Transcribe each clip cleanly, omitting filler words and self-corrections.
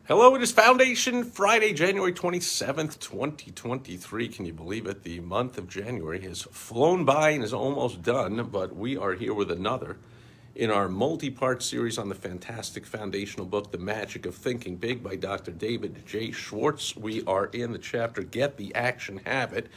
Hello, it is Foundation Friday, January 27th, 2023. Can you believe it? The month of January has flown by and is almost done, but we are here with another in our multi-part series on the fantastic foundational book, The Magic of Thinking Big by Dr. David J. Schwartz. We are in the chapter, Get the Action Habit.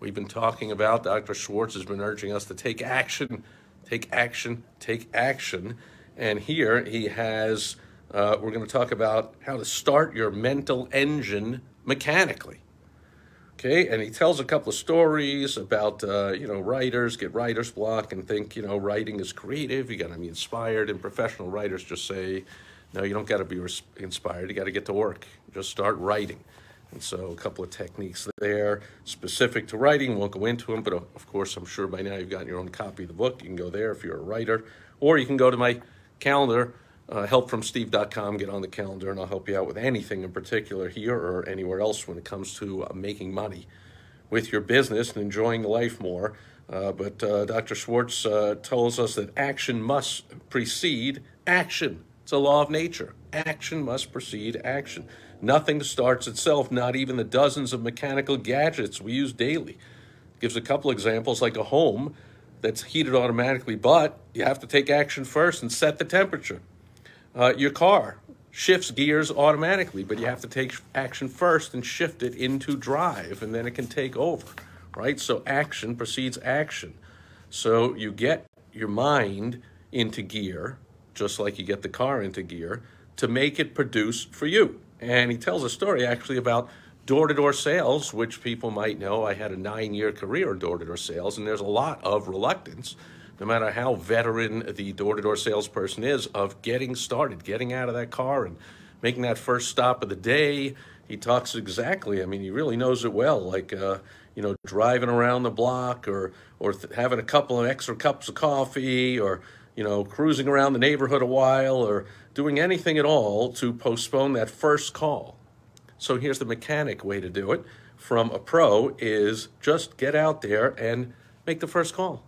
We've been talking about, Dr. Schwartz has been urging us to take action, take action, take action. And here he has... we're going to talk about how to start your mental engine mechanically. Okay, and he tells a couple of stories about, writers get writer's block and think, writing is creative. You got to be inspired. And professional writers just say, no, you don't got to be inspired. You got to get to work. Just start writing. And so a couple of techniques there specific to writing. Won't go into them, but of course, I'm sure by now you've gotten your own copy of the book. You can go there if you're a writer, or you can go to my calendar, helpfromsteve.com, get on the calendar, and I'll help you out with anything in particular here or anywhere else when it comes to making money with your business and enjoying life more. But Dr. Schwartz tells us that action must precede action. It's a law of nature. Action must precede action. Nothing starts itself, not even the dozens of mechanical gadgets we use daily. Gives a couple examples, like a home that's heated automatically, but you have to take action first and set the temperature. Your car shifts gears automatically, but you have to take action first and shift it into drive, and then it can take over, right? So action precedes action. So you get your mind into gear, just like you get the car into gear, to make it produce for you. And he tells a story actually about door-to-door sales, which people might know. I had a 9-year career in door-to-door sales, and there's a lot of reluctance, no matter how veteran the door-to-door salesperson is, of getting started, getting out of that car and making that first stop of the day. He talks exactly, he really knows it well, like, driving around the block or having a couple of extra cups of coffee or, cruising around the neighborhood a while or doing anything at all to postpone that first call. So here's the mechanic way to do it from a pro is just get out there and make the first call.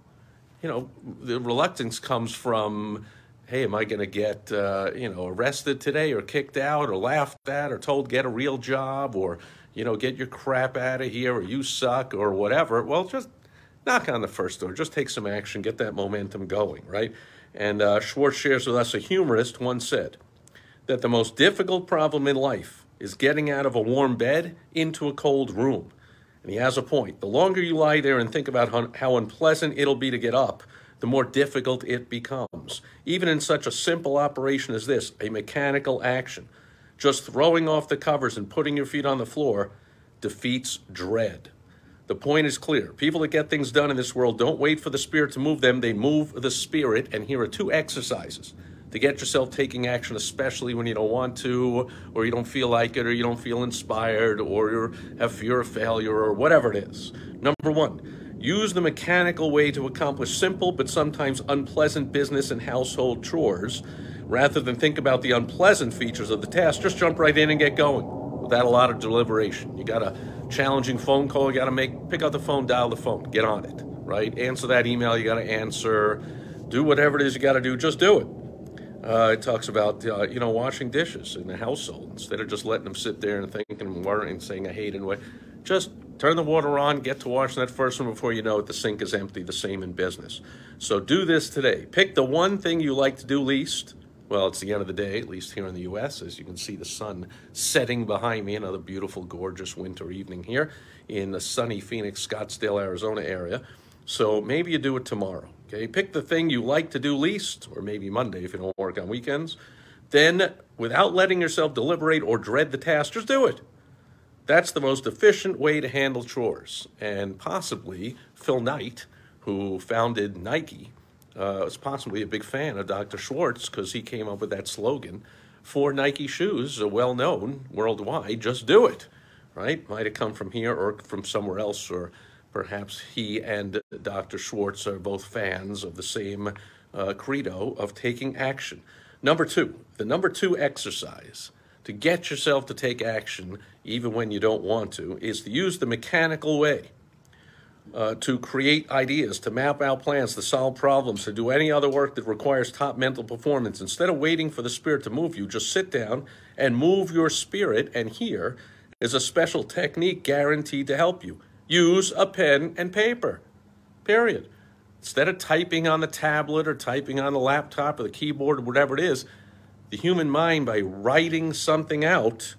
The reluctance comes from, hey, am I going to get, arrested today or kicked out or laughed at or told get a real job or, get your crap out of here or you suck or whatever. Well, just knock on the first door. Just take some action. Get that momentum going, right? And Schwartz shares with us, a humorist once said that the most difficult problem in life is getting out of a warm bed into a cold room. And he has a point. The longer you lie there and think about how unpleasant it'll be to get up, the more difficult it becomes. Even in such a simple operation as this, a mechanical action, just throwing off the covers and putting your feet on the floor defeats dread. The point is clear. People that get things done in this world don't wait for the spirit to move them. They move the spirit. And here are 2 exercises to get yourself taking action, especially when you don't want to, or you don't feel like it, or you don't feel inspired, or you have fear of failure, or whatever it is. Number 1, use the mechanical way to accomplish simple but sometimes unpleasant business and household chores. Rather than think about the unpleasant features of the task, just jump right in and get going without a lot of deliberation. You got a challenging phone call you got to pick up the phone, dial the phone, get on it, right? Answer that email you got to answer, do whatever it is you got to do, just do it. It talks about, washing dishes in the household. Instead of just letting them sit there and thinking and worrying and saying, I hate it. Just turn the water on, get to washing that first one before you know it, the sink is empty, the same in business. So do this today. Pick the one thing you like to do least. Well, it's the end of the day, at least here in the U.S. As you can see the sun setting behind me, another beautiful, gorgeous winter evening here in the sunny Phoenix, Scottsdale, Arizona area. So maybe you do it tomorrow. Okay, pick the thing you like to do least, or maybe Monday if you don't work on weekends. Then, without letting yourself deliberate or dread the task, just do it. That's the most efficient way to handle chores. And possibly Phil Knight, who founded Nike, was possibly a big fan of Dr. Schwartz because he came up with that slogan for Nike shoes, well-known worldwide, just do it, right? Might have come from here or from somewhere else, or perhaps he and Dr. Schwartz are both fans of the same credo of taking action. Number 2, the number 2 exercise to get yourself to take action even when you don't want to is to use the mechanical way to create ideas, to map out plans, to solve problems, to do any other work that requires top mental performance. Instead of waiting for the spirit to move you, just sit down and move your spirit. And here is a special technique guaranteed to help you. Use a pen and paper, period. Instead of typing on the tablet or typing on the laptop or the keyboard or whatever it is, the human mind, by writing something out,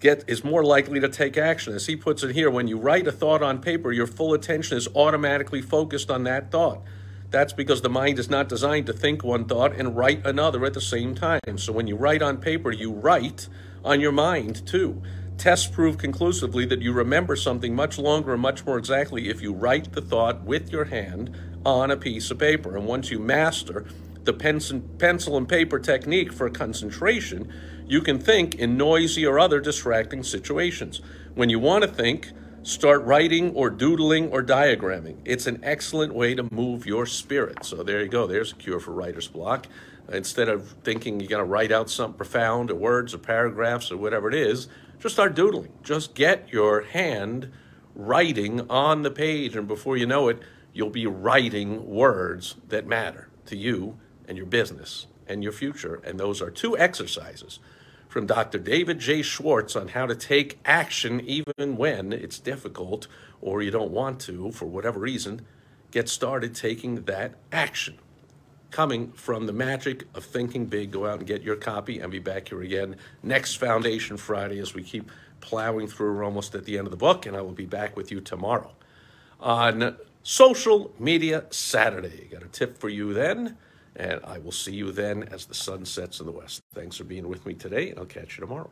is more likely to take action. As he puts it here, when you write a thought on paper, your full attention is automatically focused on that thought. That's because the mind is not designed to think one thought and write another at the same time. So when you write on paper, you write on your mind too. Tests prove conclusively that you remember something much longer and much more exactly if you write the thought with your hand on a piece of paper. And once you master the pencil and paper technique for concentration, you can think in noisy or other distracting situations. When you want to think, start writing or doodling or diagramming. It's an excellent way to move your spirit. So there you go. There's a cure for writer's block. Instead of thinking you're going to write out something profound or words or paragraphs or whatever it is, just start doodling. Just get your hand writing on the page, and before you know it, you'll be writing words that matter to you and your business and your future. And those are 2 exercises from Dr. David J. Schwartz on how to take action even when it's difficult or you don't want to, for whatever reason. Get started taking that action. Coming from the magic of thinking big. Go out and get your copy and be back here again next Foundation Friday as we keep plowing through. We're almost at the end of the book, and I will be back with you tomorrow on Social Media Saturday. Got a tip for you then, and I will see you then as the sun sets in the west. Thanks for being with me today, and I'll catch you tomorrow.